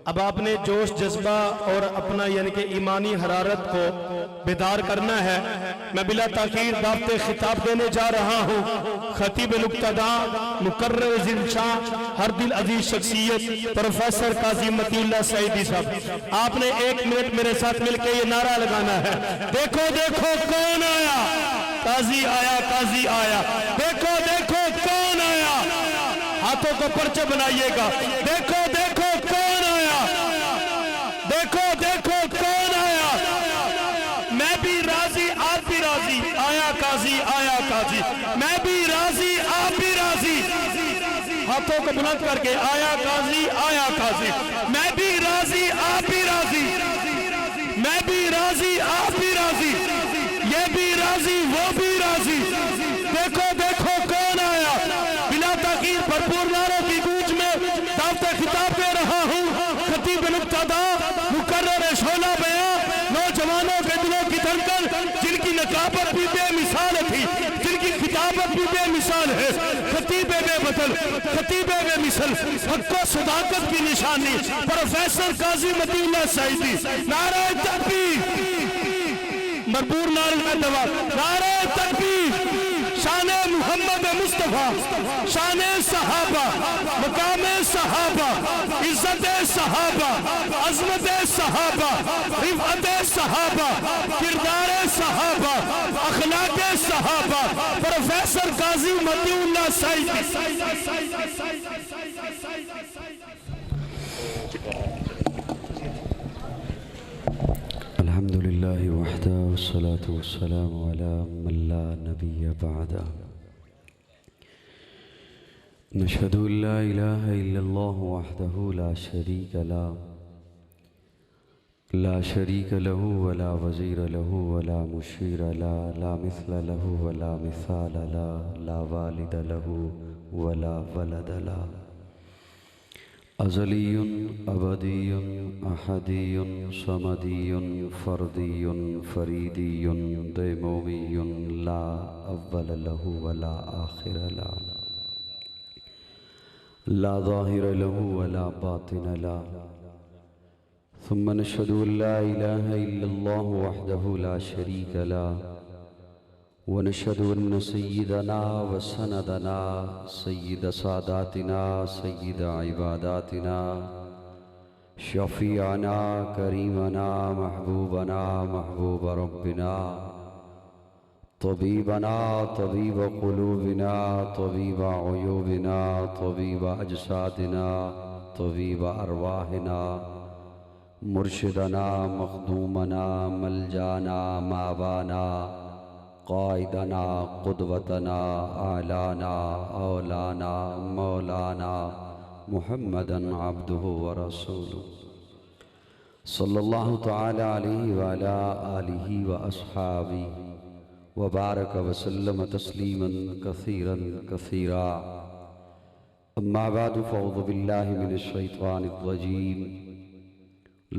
اب آپ نے جوش جذبہ اور اپنا یعنی کہ ایمانی حرارت کو بیدار کرنا ہے۔ میں بلا تاخیر دعوت خطاب دینے جا رہا ہوں خطیب نقطہ مقرر ذیلشان ہر دل عزیز شخصیت پروفیسر قاضی متی اللہ سعیدی صاحب۔ آپ نے 1 منٹ میرے ساتھ مل کے یہ نعرہ لگانا ہے، دیکھو دیکھو کون آیا، قاضی آیا، قاضی آیا، دیکھو دیکھو کون آیا، ہاتھوں کو پرچہ بنائیے گا، دیکھو دیکھو کون آیا، دیکھو دیکھو کون آیا، میں بھی راضی آپ بھی راضی، آیا قاضی آیا قاضی، میں بھی راضی آپ بھی راضی، ہاتھوں کو بلند کر کے آیا قاضی آیا قاضی، میں بھی راضی آپ بھی راضی، میں بھی راضی آپ بھی راضی، یہ بھی راضی وہ بھی راضی، دیکھو دیکھو کون آیا، بلا تاخیر بھرپور نعروں کی گونج میں دعوت خطاب دے رہا ہوں خطیب نقطہ مقرر شعلہ بیاں، نوجوانوں کے دلوں کی دھڑکن، جن کی نقابت بھی بے مثال تھی، جن کی خطابت بھی بے مثال ہے، خطیب بے بدل، خطیب بے مثل، حق و صداقت کی نشانی، پروفیسر قاضی متی اللہ سعیدی، نعرہ تکبیر، مربور نعرہ دوا، نعرہ تکبیر، شان محمد مصطفیٰ، شان صحابہ، مقام صحابہ، عزت صحابہ، عظمت صحابہ، رفعت صحابہ، کردار صحابہ، اخلاق صحابہ، پروفیسر قاضی متی اللہ سعیدی۔ الحمدللہ وحدہ والصلاة والسلام علی من لا نبی بعدہ، نشہد ان لا الہ الا اللہ وحدہ لا شریک له، لا شریک له ولا وزیر له ولا مشیر له، لا مثل له ولا مثال له، لا والد له ولا ولد له، ازلی ابدی احدی صمدی فردی فریدی دیمومی، لا اول له ولا آخر له، لا ظاہر له ولا باطن له، ثم نشهد ان لا الہ الا اللہ وحدہ لا شریک له، ونشهد ان سیدنا وسندنا سید ساداتنا سید عباداتنا شفیعنا کریمنا محبوبنا محبوب ربنا طبیبنا طبیب قلوبنا طبیب عیوبنا طبیب اجسادنا طبیب ارواحنا مرشدنا مخدومنا ملجانا ماوانا قائدنا قدوتنا اعلانا اولانا مولانا محمدا عبدہ ورسولہ صلی اللہ تعالی علیہ وعلا آلہ واصحابہ وبارک وسلم تسلیما کثیرا کثیرا، اما بعد فاعوذ باللہ من الشیطان الرجیم،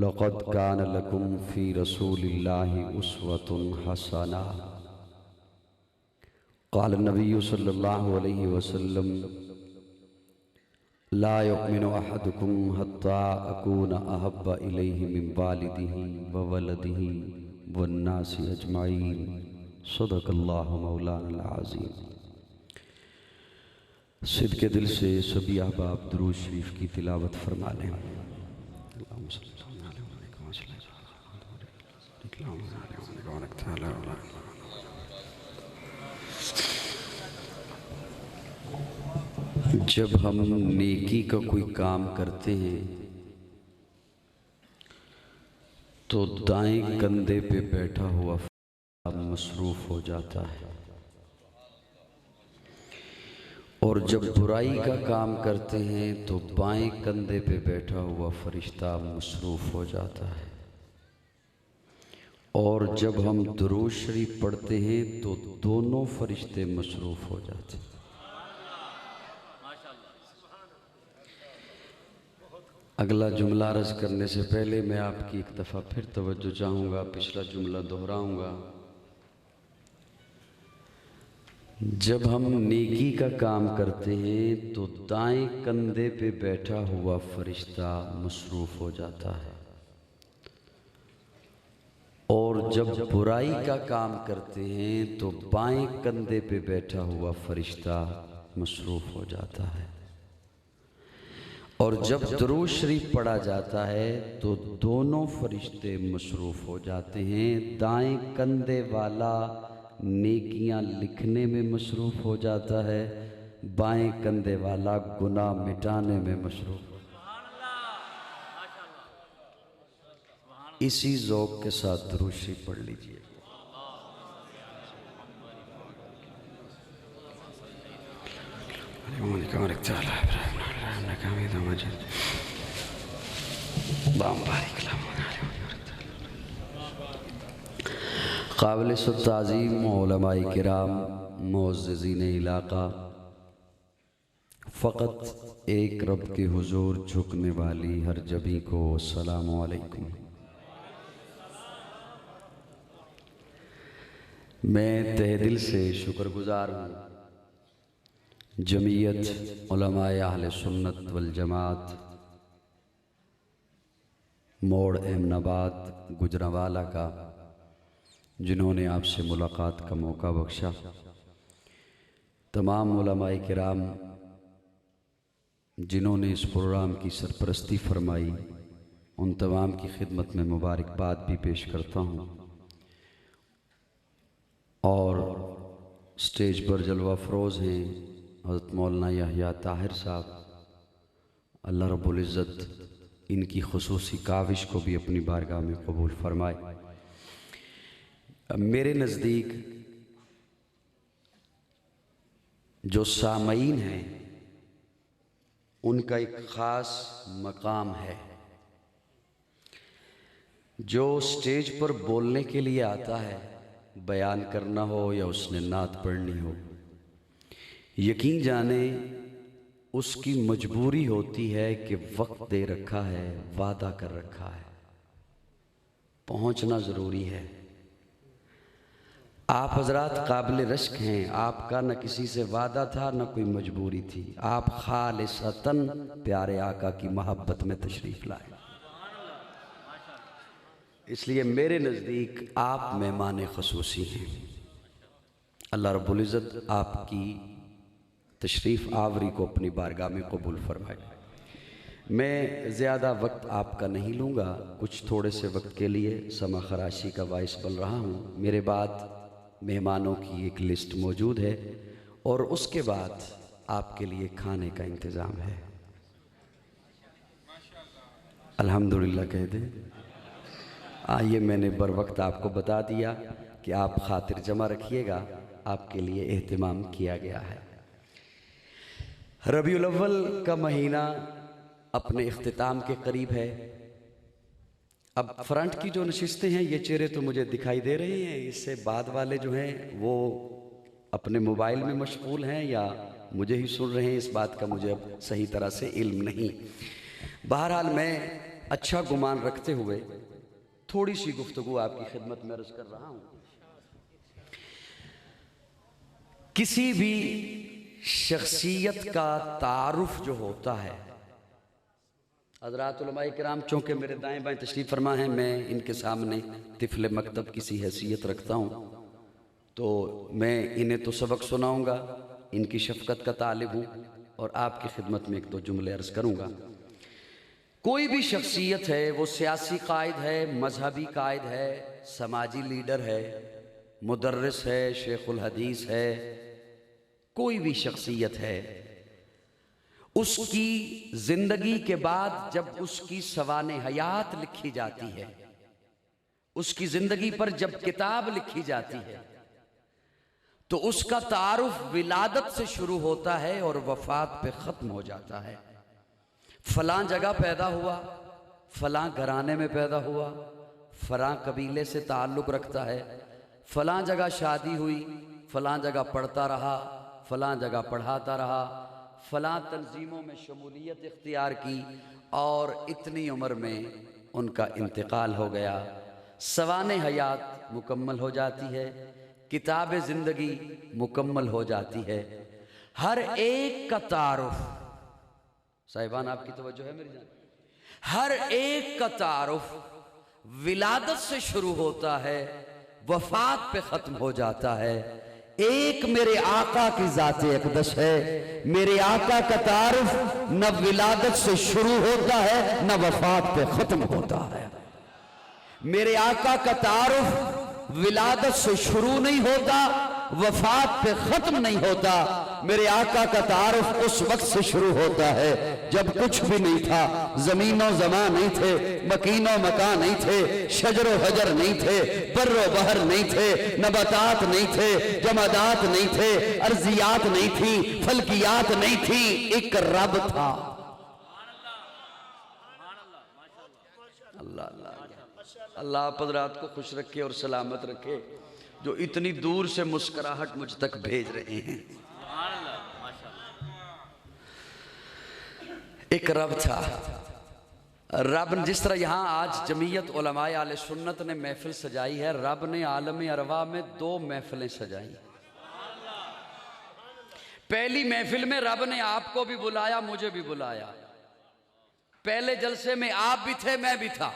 لقد کان لکم فی رسول اللہ اسوۃ حسنہ، قال النبی صلی اللہ علیہ وسلم لا یؤمن احدکم حتی اکون احب الیہ من والدہ وولدہ والناس اجمعین، صدق اللہ مولانا العظیم۔ صدق دل سے سبھی احباب درود شریف کی تلاوت فرما لیں۔ اللہم صلی اللہ علیہ وسلم۔ جب ہم نیکی کا کوئی کام کرتے ہیں تو دائیں کندھے پہ بیٹھا ہوا فرشتہ مصروف ہو جاتا ہے، اور جب برائی کا کام کرتے ہیں تو بائیں کندھے پہ بیٹھا ہوا فرشتہ مصروف ہو جاتا ہے، اور جب ہم درود شریف پڑھتے ہیں تو دونوں فرشتے مصروف ہو جاتے ہیں۔ اگلا جملہ عرض کرنے سے پہلے میں آپ کی ایک دفعہ پھر توجہ چاہوں گا، پچھلا جملہ دہراؤں گا۔ جب ہم نیکی کا کام کرتے ہیں تو دائیں کندھے پہ بیٹھا ہوا فرشتہ مصروف ہو جاتا ہے، اور جب برائی کا کام کرتے ہیں تو بائیں کندھے پہ بیٹھا ہوا فرشتہ مصروف ہو جاتا ہے، اور جب درود شریف پڑھا جاتا ہے تو دونوں فرشتے مصروف ہو جاتے ہیں۔ دائیں کندھے والا نیکیاں لکھنے میں مصروف ہو جاتا ہے، بائیں کندھے والا گناہ مٹانے میں مصروف ہو جاتا ہے۔ اسی ذوق کے ساتھ درود شریف پڑھ لیجئے۔ قابل تعظیم علماء کرام، معززین علاقہ، فقط ایک رب کے حضور جھکنے والی ہر جبیں کو السلام علیکم۔ میں تہ دل سے شکر گزار ہوں جمعیت علماء اہل سنت والجماعت موڑ احمد آباد گجرانوالہ کا، جنہوں نے آپ سے ملاقات کا موقع بخشا۔ تمام علماء کرام جنہوں نے اس پروگرام کی سرپرستی فرمائی، ان تمام کی خدمت میں مبارکباد بھی پیش کرتا ہوں، اور سٹیج پر جلوہ افروز ہیں حضرت مولانا یحییٰ طاہر صاحب، اللہ رب العزت ان کی خصوصی کاوش کو بھی اپنی بارگاہ میں قبول فرمائے۔ میرے نزدیک جو سامعین ہیں ان کا ایک خاص مقام ہے۔ جو سٹیج پر بولنے کے لیے آتا ہے، بیان کرنا ہو یا اس نے نعت پڑھنی ہو، یقین جانے اس کی مجبوری ہوتی ہے کہ وقت دے رکھا ہے، وعدہ کر رکھا ہے، پہنچنا ضروری ہے۔ آپ حضرات قابل رشک ہیں، آپ کا نہ کسی سے وعدہ تھا نہ کوئی مجبوری تھی، آپ خالصتاً پیارے آقا کی محبت میں تشریف لائے، اس لیے میرے نزدیک آپ مہمان خصوصی ہیں۔ اللہ رب العزت آپ کی تشریف آوری کو اپنی بارگاہ میں قبول فرمائے۔ میں زیادہ وقت آپ کا نہیں لوں گا، کچھ تھوڑے سے وقت کے لیے سمع خراشی کا باعث بن رہا ہوں۔ میرے بعد مہمانوں کی ایک لسٹ موجود ہے، اور اس کے بعد آپ کے لیے کھانے کا انتظام ہے۔ الحمدللہ کہہ دیں۔ آئیے، میں نے بر وقت آپ کو بتا دیا کہ آپ خاطر جمع رکھیے گا، آپ کے لیے اہتمام کیا گیا ہے۔ ربیع الاول کا مہینہ اپنے اختتام کے قریب ہے۔ اب فرنٹ کی جو نشستیں ہیں، یہ چہرے تو مجھے دکھائی دے رہے ہیں، اس سے بعد والے جو ہیں وہ اپنے موبائل میں مشغول ہیں یا مجھے ہی سن رہے ہیں، اس بات کا مجھے اب صحیح طرح سے علم نہیں۔ بہرحال میں اچھا گمان رکھتے ہوئے تھوڑی سی گفتگو آپ کی خدمت میں عرض کر رہا ہوں۔ کسی بھی شخصیت کا تعارف جو ہوتا ہے، حضرات علماء کرام چونکہ میرے دائیں بائیں تشریف فرما ہیں، میں ان کے سامنے طفل مکتب کی سی حیثیت رکھتا ہوں، تو میں انہیں تو سبق سناؤں گا، ان کی شفقت کا طالب ہوں، اور آپ کی خدمت میں ایک دو جملے عرض کروں گا۔ کوئی بھی شخصیت ہے، وہ سیاسی قائد ہے، مذہبی قائد ہے، سماجی لیڈر ہے، مدرس ہے، شیخ الحدیث ہے، کوئی بھی شخصیت ہے، اس کی زندگی کے بعد جب اس کی سوانح حیات لکھی جاتی ہے، اس کی زندگی پر جب کتاب لکھی جاتی ہے، تو اس کا تعارف ولادت سے شروع ہوتا ہے اور وفات پہ ختم ہو جاتا ہے۔ فلاں جگہ پیدا ہوا، فلاں گھرانے میں پیدا ہوا، فلاں قبیلے سے تعلق رکھتا ہے، فلاں جگہ شادی ہوئی، فلاں جگہ پڑھتا رہا، فلاں جگہ پڑھاتا رہا، فلاں تنظیموں میں شمولیت اختیار کی، اور اتنی عمر میں ان کا انتقال ہو گیا۔ سوانح حیات مکمل ہو جاتی ہے، کتاب زندگی مکمل ہو جاتی ہے. ہر ایک کا تعارف، صاحبان آپ کی توجہ ہے میری جان، ہر ایک کا تعارف ولادت سے شروع ہوتا ہے، وفات پہ ختم ہو جاتا ہے. ایک میرے آقا کی ذات اقدس ہے. میرے آقا کا تعارف نہ ولادت سے شروع ہوتا ہے نہ وفات پہ ختم ہوتا ہے. میرے آقا کا تعارف ولادت سے شروع نہیں ہوتا، وفات پہ ختم نہیں ہوتا. میرے آقا کا تعارف اس وقت سے شروع ہوتا ہے جب کچھ بھی نہیں تھا. زمین و زمان نہیں تھے، مکین و مکان نہیں تھے، شجر و حجر نہیں تھے، بر و بحر نہیں تھے، نباتات نہیں تھے، جمادات نہیں تھے، ارضیات نہیں تھی، فلکیات نہیں تھی. ایک رب تھا. اللہ اللہ اللہ آپ حضرات کو خوش رکھے اور سلامت رکھے جو اتنی دور سے مسکراہٹ مجھ تک بھیج رہے ہیں. ایک رب تھا. رب جس طرح یہاں آج جمعیت علماء اہل سنت نے محفل سجائی ہے، رب نے عالم ارواح میں 2 محفلیں سجائی. پہلی محفل میں رب نے آپ کو بھی بلایا، مجھے بھی بلایا. پہلے جلسے میں آپ بھی تھے، میں بھی تھا.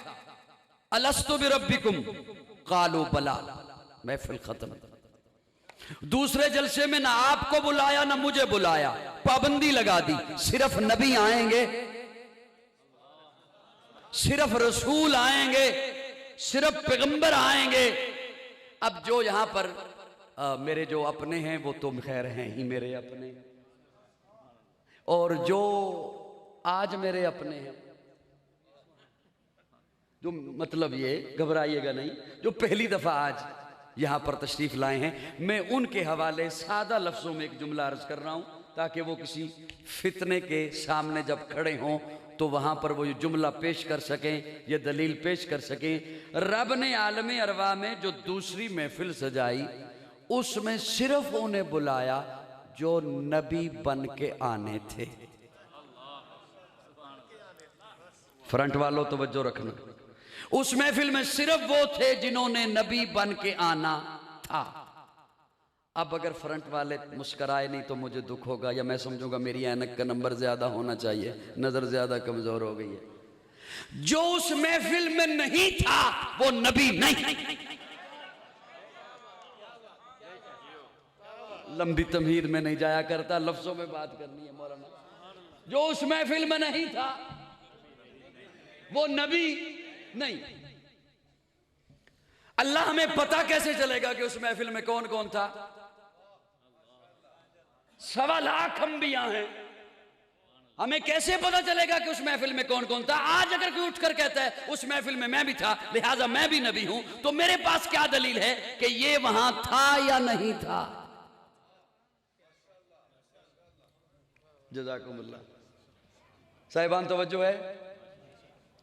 الست بربکم قالوا بلا، محفل ختم. دوسرے جلسے میں نہ آپ کو بلایا نہ مجھے بلایا، پابندی لگا دی، صرف نبی آئیں گے، صرف رسول آئیں گے، صرف پیغمبر آئیں گے. اب جو یہاں پر میرے جو اپنے ہیں وہ تو خیر ہیں ہی میرے اپنے، اور جو آج میرے اپنے ہیں، جو مطلب یہ گھبرائیے گا نہیں، جو پہلی دفعہ آج یہاں پر تشریف لائے ہیں، میں ان کے حوالے سادہ لفظوں میں ایک جملہ عرض کر رہا ہوں تاکہ وہ کسی فتنے کے سامنے جب کھڑے ہوں تو وہاں پر وہ یہ جملہ پیش کر سکیں، یہ دلیل پیش کر سکیں. رب نے عالم ارواح میں جو دوسری محفل سجائی اس میں صرف انہیں بلایا جو نبی بن کے آنے تھے. فرنٹ والوں توجہ رکھنا، اس محفل میں صرف وہ تھے جنہوں نے نبی بن کے آنا تھا. اب اگر فرنٹ والے مسکرائے نہیں تو مجھے دکھ ہوگا، یا میں سمجھوں گا میری اینک کا نمبر زیادہ ہونا چاہیے، نظر زیادہ کمزور ہو گئی ہے. جو اس محفل میں نہیں تھا وہ نبی نہیں. لمبی تمہید میں نہیں جایا کرتا، لفظوں میں بات کرنی ہے مولانا. جو اس محفل میں نہیں تھا وہ نبی نہیں. اللہ ہمیں پتہ کیسے چلے گا کہ اس محفل میں کون کون تھا؟ 1.25 لاکھ انبیاء ہیں، ہمیں کیسے پتہ چلے گا کہ اس محفل میں کون کون تھا؟ آج اگر کوئی اٹھ کر کہتا ہے اس محفل میں بھی تھا لہٰذا میں بھی نبی ہوں، تو میرے پاس کیا دلیل ہے کہ یہ وہاں تھا یا نہیں تھا؟ جزاکم اللہ. صاحبان توجہ ہے،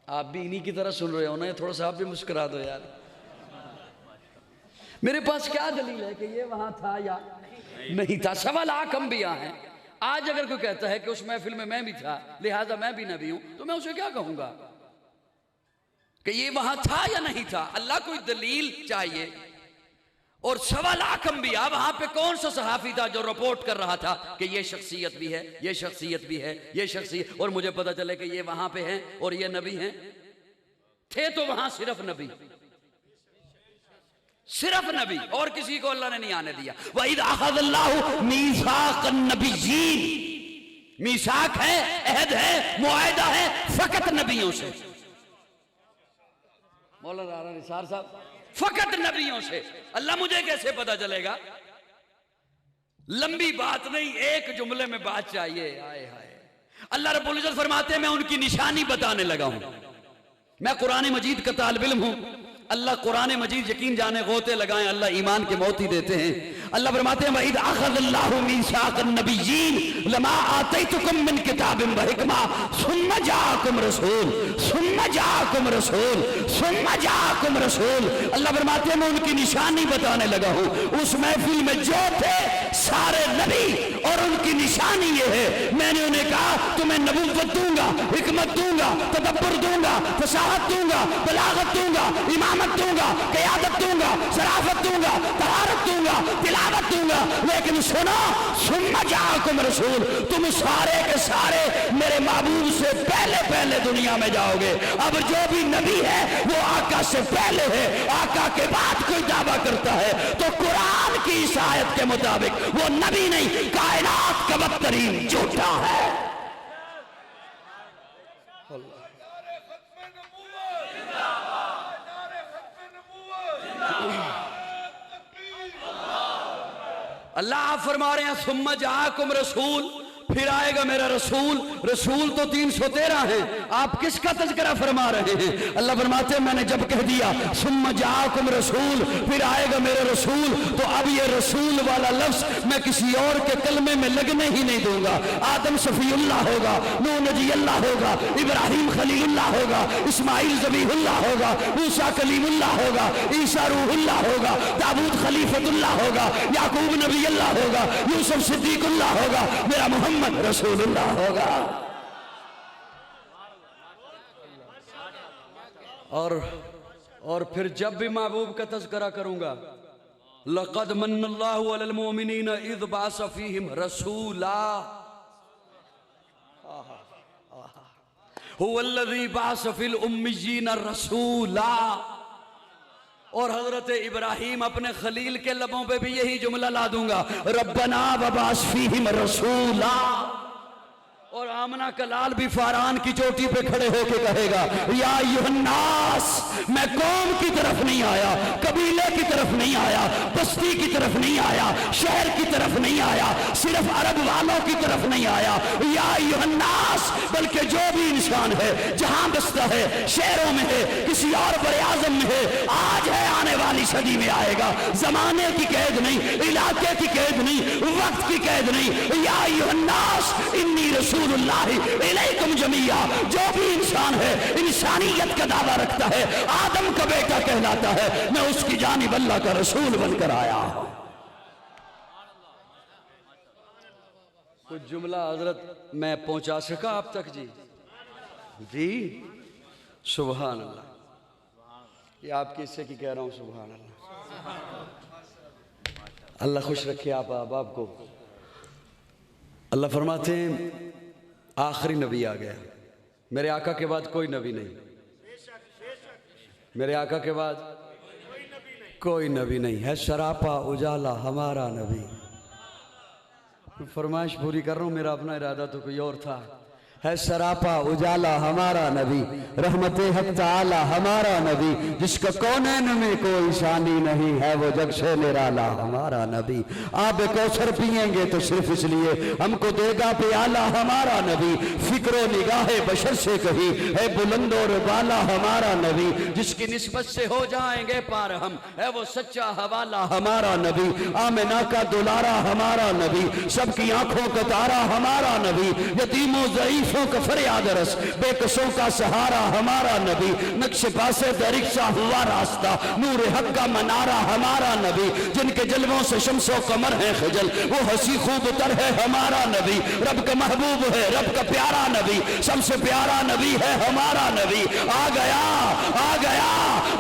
آپ بھی انہی کی طرح سن رہے ہو نا، تھوڑا سا آپ بھی مسکرا دو یار. میرے پاس کیا دلیل ہے کہ یہ وہاں تھا یا نہیں تھا؟ 1.25 لاکھ انبیاء ہیں. آج اگر کوئی کہتا ہے کہ اس محفل میں بھی تھا لہٰذا میں بھی نبی ہوں، تو میں اسے کیا کہوں گا کہ یہ وہاں تھا یا نہیں تھا؟ اللہ کوئی دلیل چاہیے. اور 1.25 لاکھ انبیاء، وہاں پہ کون سا صحافی تھا جو رپورٹ کر رہا تھا کہ یہ شخصیت بھی ہے، یہ شخصیت بھی ہے، یہ شخصیت، اور مجھے پتا چلے کہ یہ وہاں پہ ہیں اور یہ نبی ہیں؟ تھے تو وہاں صرف نبی، صرف نبی، اور کسی کو اللہ نے نہیں آنے دیا. وَإِذْ أَخَذَ اللَّهُ مِيثَاقَ النَّبِيِّينَ، میثاق ہے، عہد ہے، معاہدہ ہے فقط نبیوں سے. مولانا رانا نثار صاحب، فقط نبیوں سے. اللہ مجھے کیسے پتا چلے گا؟ لمبی بات نہیں، ایک جملے میں بات چاہیے. آئے ہائے. اللہ رب العزت فرماتے ہیں میں ان کی نشانی بتانے لگا ہوں. میں قرآن مجید کا طالب علم ہوں. اللہ قرآن مجید یقین جانے غوطے لگائیں، اللہ ایمان کے موتی دیتے ہیں. اللہ فرماتے ہیں وَإِذْ أَخَذَ اللَّهُ مِيثَاقَ النَّبِيِّينَ لَمَا آتَيْتُكُم مِّن كِتَابٍ وَحِكْمَةٍ ثُمَّ جَاءَكُمْ رَسُولٌ. اللہ فرماتے ہیں میں ان کی نشانی بتانے لگا ہوں. اس محفل میں جو تھے سارے نبی اور ان کی نشانی یہ ہے، میں نے انہیں کہا تمہیں نبوت دوں گا، حکمت دوں گا، تدبر دوں گا، فصاحت دوں گا، بلاغت دوں گا، امامت دوں گا، قیادت دوں گا، شرافت دوں گا، طہارت دوں گا، تلاوت دوں گا، لیکن سنو ثم جاءکم رسول، تم سارے کے سارے میرے محبوب سے پہلے دنیا میں جاؤ گے۔ اب جو بھی نبی ہے وہ آقا سے پہلے ہے، آقا کے بعد کوئی دعویٰ کرتا ہے تو قرآن کی اس آیت کے مطابق وہ نبی نہیں، کائنات کا بدترین جھوٹا ہے۔ اللہ فرما رہے ہیں ثم جاءکم رسول، پھر آئے گا میرا رسول۔ رسول تو 313 ہیں، آپ کس کا تذکرہ فرما رہے ہیں؟ اللہ فرماتے ہیں میں نے جب کہہ دیا ثم جاءکم رسول، پھر آئے گا میرا رسول، تو اب یہ رسول والا لفظ میں کسی اور کے کلمے میں لگنے ہی نہیں دوں گا۔ آدم صفی اللہ ہوگا، نوح نجی اللہ ہوگا، ابراہیم خلیل اللہ ہوگا، اسماعیل ذبیح اللہ ہوگا، موسیٰ کلیم اللہ ہوگا، عیسیٰ روح اللہ ہوگا، داؤد خلیفۃ اللہ ہوگا، یعقوب نبی اللہ ہوگا، یوسف صدیق اللہ ہوگا، میرا محمد رسول اللہ ہوگا۔ اور پھر جب بھی محبوب کا تذکرہ کروں گا لَقَدْ مَنَّ اللَّهُ عَلَى الْمُؤْمِنِينَ إِذْ بَعَثَ فِيهِمْ رَسُولًا هُوَ الَّذِي بَعَثَ فِي الْأُمِّيِّينَ رَسُولًا۔ اور حضرت ابراہیم اپنے خلیل کے لبوں پہ بھی یہی جملہ لا دوں گا، ربنا وبعث فیہم رسولا۔ اور آمنہ کا لال بھی فاران کی چوٹی پہ کھڑے ہو کے کہے گا یا ایھا الناس، میں قوم کی طرف نہیں آیا، قبیلے کی طرف نہیں آیا، بستی کی طرف نہیں آیا، شہر کی طرف نہیں آیا، صرف عرب والوں کی طرف نہیں آیا، یا ایھا الناس، بلکہ جو بھی انسان ہے جہاں بستا ہے، شہروں میں ہے، کسی اور بر اعظم میں ہے، آج ہے آنے والی صدی میں آئے گا، زمانے کی قید نہیں، علاقے کی قید نہیں، وقت کی قید نہیں، یا ایھا الناس انی رسول اللہ علیکم جمیعا۔ جو بھی انسان ہے انسانیت کا دعویٰ رکھتا ہے، آدم کا بیٹا کہلاتا ہے، میں اس کی جانب اللہ کا رسول بن کر آیا ہوں۔ کچھ جملہ حضرت میں پہنچا سکا آپ تک؟ جی سبحان اللہ، یہ آپ کے حصے کی کہہ رہا ہوں، سبحان اللہ۔ اللہ خوش رکھے آپ احباب کو۔ اللہ فرماتے ہیں آخری نبی آ گیا، میرے آقا کے بعد کوئی نبی نہیں، میرے آقا کے بعد کوئی نبی نہیں ہے، سراپا اجالا ہمارا نبی۔ فرمائش پوری کر رہا ہوں، میرا اپنا ارادہ تو کوئی اور تھا۔ ہے سراپا اجالا ہمارا نبی، رحمت حق تعالی ہمارا نبی، جس کا کونین میں کوئی ثانی نہیں ہے، وہ جگ سے نرالا ہمارا نبی۔ آب کوثر پئیں گے تو صرف اس لیے ہم کو دے گا پیالہ ہمارا نبی، فکر و نگاہ بشر سے کہی ہے بلند و بالا ہمارا نبی، جس کی نسبت سے ہو جائیں گے پار ہم، ہے وہ سچا حوالہ ہمارا نبی۔ آمنہ کا دلارا ہمارا نبی، سب کی آنکھوں کا تارا ہمارا نبی، یتیم و ضعیف کا فریاد رس، بے کسوں کا سہارا ہمارا نبی، نقش پاسے درک سا ہوا راستہ، نور حق کا منارہ ہمارا نبی، جن کے جلووں سے شمس و قمر ہے خجل، وہ ہنسی خوب تر ہے ہمارا نبی، رب کا محبوب ہے، رب کا پیارا نبی، سب سے پیارا نبی ہے ہمارا نبی۔ آ گیا آ گیا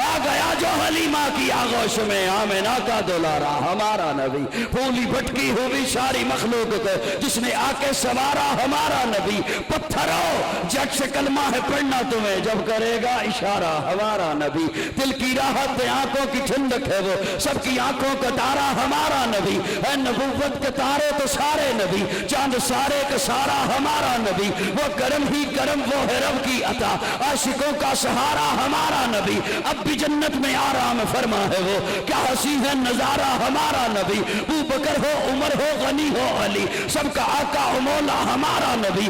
آ گیا جو حلیمہ کی آغوش میں، آمنہ کا دلارا ہمارا نبی، پھولی بھٹکی ہوئی ساری مخلوق کو جس نے آ کے سوارا ہمارا نبی۔ پتھرو جٹ سے کلمہ ہے پڑھنا تمہیں جب کرے گا اشارہ ہمارا نبی، دل کی راحت آنکھوں کی ٹھنڈک ہے وہ سب کی آنکھوں کا تارا ہمارا نبی، ہے نبوت کے تارے تو سارے نبی، چاند سارے کا سارا ہمارا نبی، وہ کرم ہی کرم وہ ہے رب کی عطا، عاشقوں کا سہارا ہمارا نبی، اب بھی جنت میں آرام فرما ہے وہ، کیا ہنسی ہے نظارہ ہمارا نبی، ابو بکر ہو عمر ہو غنی ہو علی، سب کا آقا و مولا ہمارا نبی،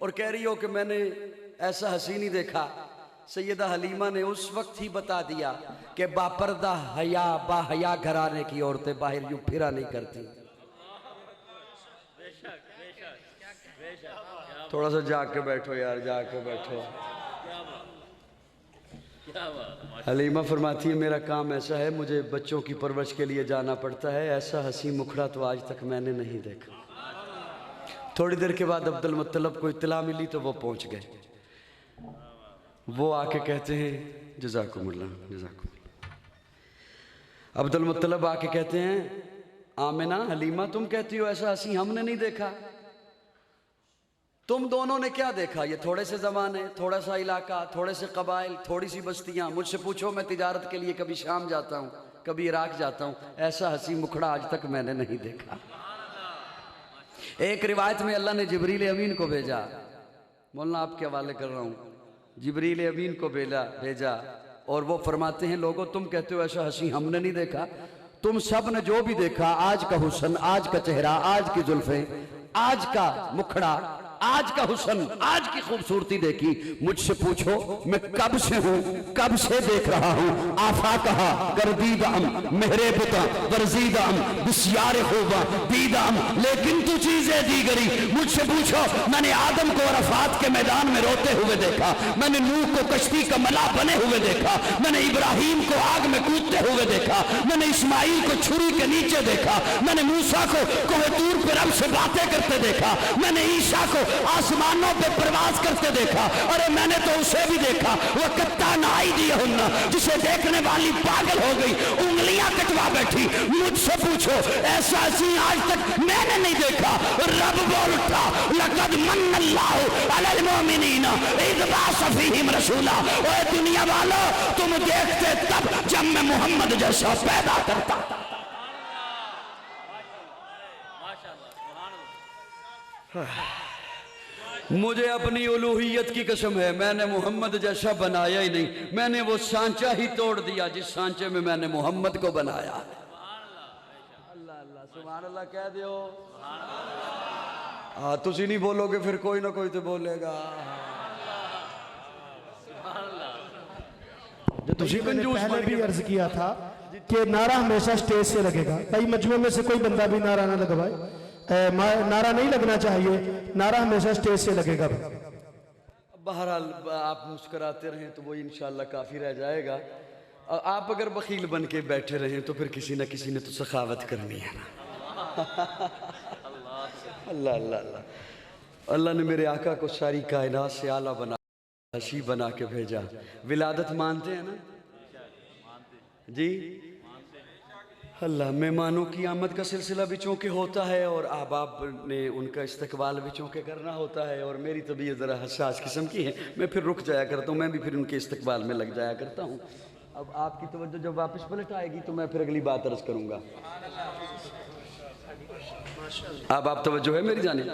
اور کہہ رہی ہو کہ میں نے ایسا ہنسی نہیں دیکھا، سیدہ حلیمہ نے اس وقت ہی بتا دیا کہ باپردہ حیا با حیا گھرانے کی عورتیں باہر یوں پھرا نہیں کرتی۔ تھوڑا سا جا کے بیٹھو یار، جا کے بیٹھو۔ حلیمہ فرماتی ہے میرا کام ایسا ہے، مجھے بچوں کی پرورش کے لیے جانا پڑتا ہے، ایسا ہنسی مکھڑا تو آج تک میں نے نہیں دیکھا۔ تھوڑی دیر کے بعد عبد المطلب کو اطلاع ملی تو وہ پہنچ گئے۔ وہ آ کے کہتے ہیں جزاکم اللہ جزاکم اللہ۔ عبد المطلب آ کے کہتے ہیں آمنہ حلیمہ تم کہتی ہو ایسا ہنسی ہم نے نہیں دیکھا، تم دونوں نے کیا دیکھا؟ یہ تھوڑے سے زمانے، تھوڑا سا علاقہ، تھوڑے سے قبائل، تھوڑی سی بستیاں، مجھ سے پوچھو میں تجارت کے لیے کبھی شام جاتا ہوں، کبھی عراق جاتا ہوں، ایسا ہنسی مکھڑا آج تک میں نے نہیں دیکھا۔ ایک روایت میں اللہ نے جبریل امین کو بھیجا، مولانا آپ کے حوالے کر رہا ہوں، جبریل امین کو بھیجا اور وہ فرماتے ہیں لوگوں تم کہتے ہو ایسا ہنسی ہم نے نہیں دیکھا، تم سب نے جو بھی دیکھا، آج کا حسن، آج کا چہرہ، آج کی زلفیں، آج کا مکھڑا، آج کا حسن، آج کی خوبصورتی دیکھی، مجھ سے پوچھو میں کب سے ہوں، کب سے دیکھ رہا ہوں، آفاقہا گردیدہم مہرے بتا ورزیدہم بسیار خوبہ دیدہم، لیکن تو چیزیں دیگری، مجھ سے پوچھو میں نے آدم کو عرفات کے میدان میں روتے ہوئے دیکھا، میں نے نوح کو کشتی کا ملاح بنے ہوئے دیکھا، میں نے ابراہیم کو آگ میں کودتے ہوئے دیکھا، میں نے اسماعیل کو چھری کے نیچے دیکھا، میں نے موسیٰ کو کوہ طور پہ رب سے باتیں کرتے دیکھا، میں نے عیسیٰ کو آسمانوں پہ پرواز کرتے دیکھا، ارے میں نے تو اسے بھی دیکھا وَقَتَّا نَعِيدِيَهُنَّ جسے دیکھنے والی پاگل ہو گئی، انگلیاں کٹوا بیٹھی، مجھ سے پوچھو ایسا ہنسی آج تک میں نے نہیں دیکھا۔ رب بول اٹھا لَقَدْ مَنَّ اللَّهُ عَلَى الْمُؤْمِنِينَ إِذْ بَعَثَ فِيهِمْ رَسُولًا، اے دنیا والو تم دیکھتے تب جب میں محمد جیسا پیدا کرتا۔ مجھے اپنی الوہیت کی قسم ہے میں نے محمد جیسا بنایا ہی نہیں، میں نے وہ سانچہ ہی توڑ دیا جس سانچے میں میں نے محمد کو بنایا۔ اللہ اللہ سبحان اللہ کہہ دیو، تسی نہیں بولو گے پھر کوئی نہ کوئی تو بولے گا۔ میں نے پہلے بھی عرض کیا تھا کہ نعرہ ہمیشہ سٹیج سے لگے گا، بھائی مجموعے میں سے کوئی بندہ بھی نعرہ نہ لگوائے، نعرہ نہیں لگنا چاہیے، نعرہ ہمیشہ سٹیج سے لگے گا۔ بہرحال آپ مسکراتے رہیں تو وہ انشاءاللہ کافی رہ جائے گا، آپ اگر بخیل بن کے بیٹھے رہیں تو پھر کسی نہ کسی نے تو سخاوت کرنی ہے نا۔ اللہ اللہ اللہ اللہ نے میرے آقا کو ساری کائنات سے اعلیٰ بنا حشی بنا کے بھیجا۔ ولادت مانتے ہیں نا جی؟ اللہ مہمانوں کی آمد کا سلسلہ بھی چونکہ ہوتا ہے اور احباب نے ان کا استقبال بھی چونکہ کرنا ہوتا ہے، اور میری طبیعت ذرا حساس قسم کی ہے، میں پھر رک جایا کرتا ہوں، میں بھی پھر ان کے استقبال میں لگ جایا کرتا ہوں۔ اب آپ کی توجہ جب واپس پلٹ آئے گی تو میں پھر اگلی بات عرض کروں گا۔ اب آپ توجہ ہے میری جانب؟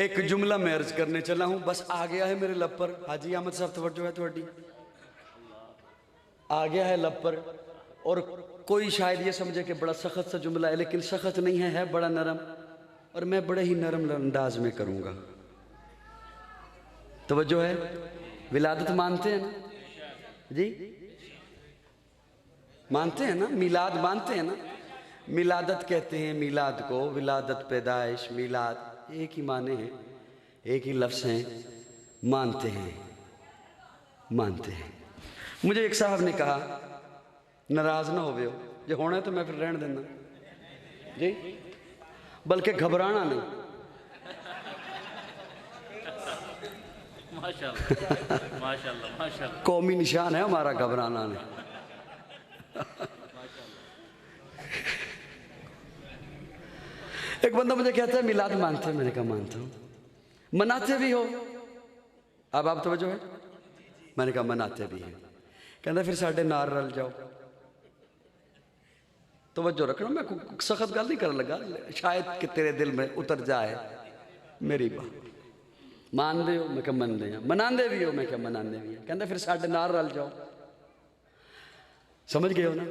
ایک جملہ میں عرض کرنے چلا ہوں، بس آ گیا ہے میرے لب پر۔ حاجی احمد صاحب توجہ ہے تھوڑی؟ آ گیا ہے لب پر، اور کوئی شاید یہ سمجھے کہ بڑا سخت سا جملہ ہے، لیکن سخت نہیں ہے بڑا نرم، اور میں بڑے ہی نرم انداز میں کروں گا۔ توجہ ہے؟ ولادت مانتے ہیں نا جی؟ مانتے ہیں نا؟ میلاد مانتے ہیں نا؟ میلادت کہتے ہیں میلاد کو، ولادت پیدائش، میلاد ایک ہی معنی ہیں، ایک ہی لفظ ہیں، مانتے ہیں مانتے ہیں۔ مجھے ایک صاحب نے کہا ناراض نہ ہوئے ہو، یہ ہونا ہے تو میں پھر رہن دینا جی، بلکہ گھبرانا نہیں۔ ماشاءاللہ قومی نشان ہے ہمارا گھبرانا نہیں۔ ایک بندہ مجھے کہتا ہے میلاد مانتے ہیں، میں نے کہا مانتا ہوں۔ مناتے بھی ہو؟ اب آپ توجہ ہے؟ میں نے کہا مناتے بھی ہیں۔ کہتا پھر ساڑھے نار رل جاؤ۔ توجہ رکھنا، میں سخت گل نہیں کرنے لگا، شاید کہ تیرے دل میں اتر جائے میری بات۔ مان دے ہو؟ میں کہا من دے ہیں۔ مناندے بھی ہو؟ میں کہا مناندے بھی ہیں۔ کہتا پھر ساڑھے نار رل جاؤ۔ سمجھ گئے ہو نا؟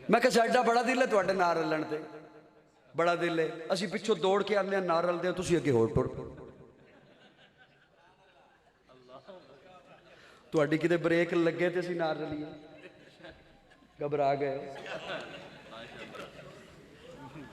میں کہا ساڑھا بڑا دل ہے تواڈے نار رلن تے، بڑا دل ہے، اسی پچھوں دوڑ کے آنے نار رل دے، تسی اگے ہور ٹر۔ ਤੁਹਾਡੀ ਕਿਤੇ ਬ੍ਰੇਕ ਲੱਗੇ ਤੇ ਅਸੀਂ ਨਾਲ ਰਲੀਏ, ਘਬਰਾ ਗਏ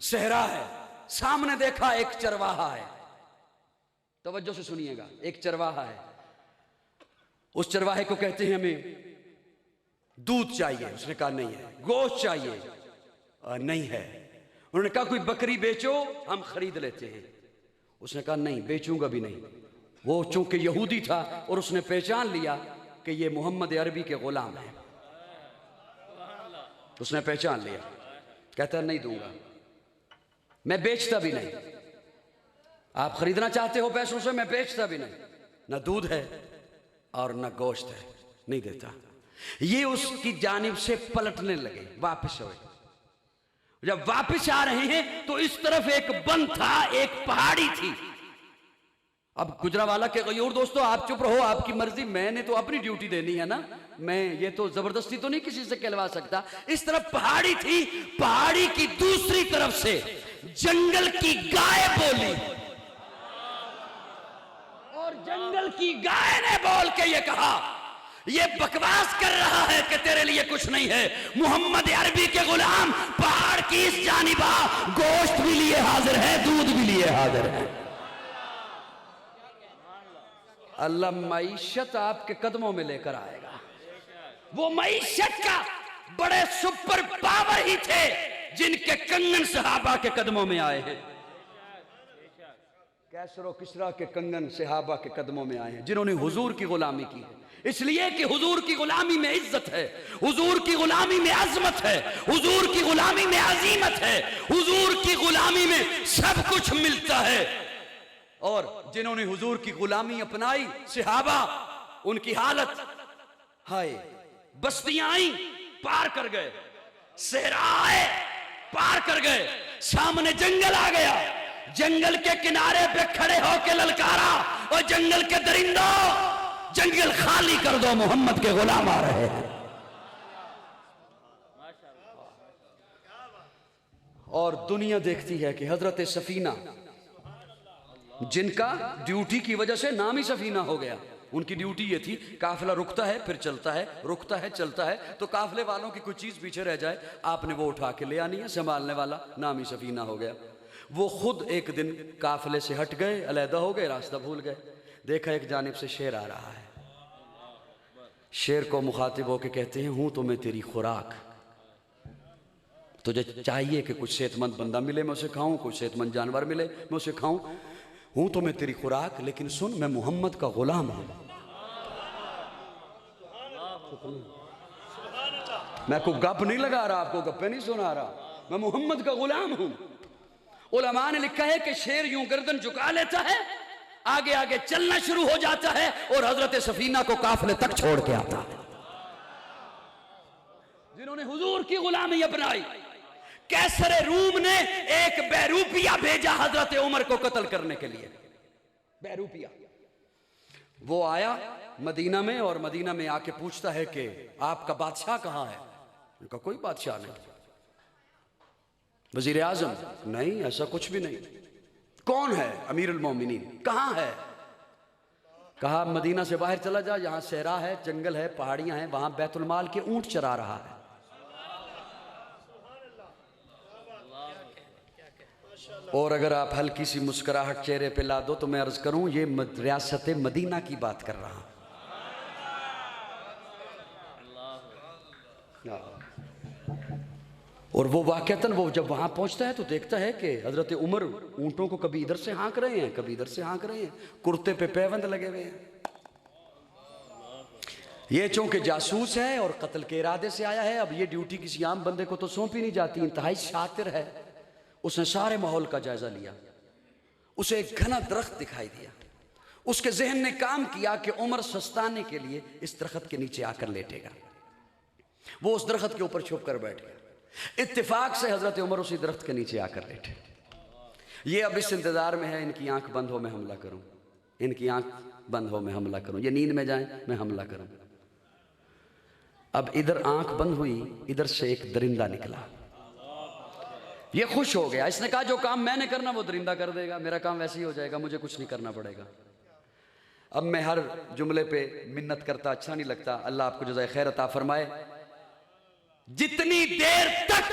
صحرا ہے، سامنے دیکھا ایک چرواہا ہے. توجہ سے سنیے گا. ایک چرواہا ہے. اس چرواہے کو کہتے ہیں ہمیں دودھ چاہیے. اس نے کہا نہیں ہے. گوشت چاہیے؟ نہیں ہے. انہوں نے کہا کوئی بکری بیچو ہم خرید لیتے ہیں. اس نے کہا نہیں، بیچوں گا بھی نہیں. وہ چونکہ یہودی تھا اور اس نے پہچان لیا کہ یہ محمد عربی کے غلام ہیں. اس نے پہچان لیا. کہتا ہے نہیں دوں گا، میں بیچتا بھی نہیں. آپ خریدنا چاہتے ہو پیسوں سے، میں بیچتا بھی نہیں. نہ دودھ ہے اور نہ گوشت ہے، نہیں دیتا. یہ اس کی جانب سے پلٹنے لگے، واپس ہوئے. جب واپس آ رہے ہیں تو اس طرف ایک بند تھا، ایک پہاڑی تھی. اب گجرانوالہ کے غیور دوستو آپ چپ رہو، آپ کی مرضی. میں نے تو اپنی ڈیوٹی دینی ہے نا، میں یہ تو زبردستی تو نہیں کسی سے کہلوا سکتا. اس طرف پہاڑی تھی، پہاڑی کی دوسری طرف سے جنگل کی گائے بولی، اور جنگل کی گائے نے بول کے یہ کہا یہ بکواس کر رہا ہے کہ تیرے لیے کچھ نہیں ہے. محمد عربی کے غلام پہاڑ کی اس جانب آ، گوشت بھی لیے حاضر ہے، دودھ بھی لیے حاضر ہے. اللہ معیشت آپ کے قدموں میں لے کر آئے گا. وہ معیشت کا بڑے سپر پاور ہی تھے جن کے کنگن صحابہ کے قدموں میں آئے ہیں. کیسر و کسرا کے کنگن صحابہ کے قدموں میں آئے ہیں جنہوں نے حضور کی غلامی کی ہے. اس لیے کہ حضور کی غلامی میں عزت ہے، حضور کی غلامی میں عظمت ہے، حضور کی غلامی میں عظیمت ہے، حضور کی غلامی میں سب کچھ ملتا ہے. اور جنہوں نے حضور کی غلامی اپنائی صحابہ، ان کی حالت ہائے. بستیاں آئیں پار کر گئے، صحرا آئے پار کر گئے، سامنے جنگل آ گیا. جنگل کے کنارے پہ کھڑے ہو کے للکارا، اور جنگل کے درندوں جنگل خالی کر دو، محمد کے غلام آ رہے ہیں. اور دنیا دیکھتی ہے کہ حضرت سفینہ، جن کا ڈیوٹی کی وجہ سے نام ہی سفینہ ہو گیا، ان کی ڈیوٹی یہ تھی قافلہ رکتا ہے پھر چلتا ہے، رکتا ہے چلتا ہے، تو قافلے والوں کی کوئی چیز پیچھے رہ جائے آپ نے وہ اٹھا کے لے آنی ہے. سنبھالنے والا نام ہی سفینہ ہو گیا. وہ خود ایک دن قافلے سے ہٹ گئے، علیحدہ ہو گئے، راستہ بھول گئے. دیکھا ایک جانب سے شیر آ رہا ہے. شیر کو مخاطب ہو کے کہتے ہیں ہوں تو میں تیری خوراک، تجھے چاہیے کہ کچھ صحت مند بندہ ملے میں اسے کھاؤں، کچھ صحت مند جانور ملے میں اسے کھاؤں. ہوں تو میں تیری خوراک، لیکن سن میں محمد کا غلام ہوں. میں کوئی گپ نہیں لگا رہا، آپ کو گپے نہیں سنا رہا، میں محمد کا غلام ہوں. علماء نے لکھا ہے کہ شیر یوں گردن جھکا لیتا ہے، آگے آگے چلنا شروع ہو جاتا ہے اور حضرت سفینہ کو قافلے تک چھوڑ کے آتا ہے. جنہوں نے حضور کی غلامی اپنائی. کیسر روم نے ایک بیروپیہ بھیجا حضرت عمر کو قتل کرنے کے لیے. بیروپیہ وہ آیا مدینہ میں، اور مدینہ میں آ کے پوچھتا ہے کہ آپ کا بادشاہ کہاں ہے؟ ان کا کوئی بادشاہ نہیں. وزیر اعظم؟ نہیں، ایسا کچھ بھی نہیں. کون ہے؟ امیر المومنین. کہاں ہے؟ کہا مدینہ سے باہر چلا جا، یہاں صحرا ہے، جنگل ہے، پہاڑیاں ہیں، وہاں بیت المال کے اونٹ چرا رہا ہے. اور اگر آپ ہلکی سی مسکراہٹ چہرے پہ لا دو تو میں عرض کروں یہ ریاست مدینہ کی بات کر رہا ہوں. اور وہ واقعتاً وہ جب وہاں پہنچتا ہے تو دیکھتا ہے کہ حضرت عمر اونٹوں کو کبھی ادھر سے ہانک رہے ہیں، کبھی ادھر سے ہانک رہے ہیں، کرتے پہ پیوند لگے ہوئے ہیں. یہ چونکہ جاسوس ہے اور قتل کے ارادے سے آیا ہے، اب یہ ڈیوٹی کسی عام بندے کو تو سونپی نہیں جاتی. انتہائی شاطر ہے، اس نے سارے ماحول کا جائزہ لیا. اسے ایک گھنا درخت دکھائی دیا. اس کے ذہن نے کام کیا کہ عمر سستانے کے لیے اس درخت کے نیچے آ کر لیٹے گا. وہ اس درخت کے اوپر چھپ کر بیٹھ گیا. اتفاق سے حضرت عمر اسی درخت کے نیچے آ کر لیٹے. یہ اب اس انتظار میں ہے ان کی آنکھ بند ہو میں حملہ کروں، ان کی آنکھ بند ہو میں حملہ کروں، یہ نیند میں جائیں میں حملہ کروں. اب ادھر آنکھ بند ہوئی، ادھر سے ایک درندہ نکلا. یہ خوش ہو گیا. اس نے کہا جو کام میں نے کرنا وہ درندہ کر دے گا، میرا کام ویسے ہی ہو جائے گا، مجھے کچھ نہیں کرنا پڑے گا. اب میں ہر جملے پہ منت کرتا اچھا نہیں لگتا، اللہ آپ کو جزائے خیر عطا فرمائے. جتنی دیر تک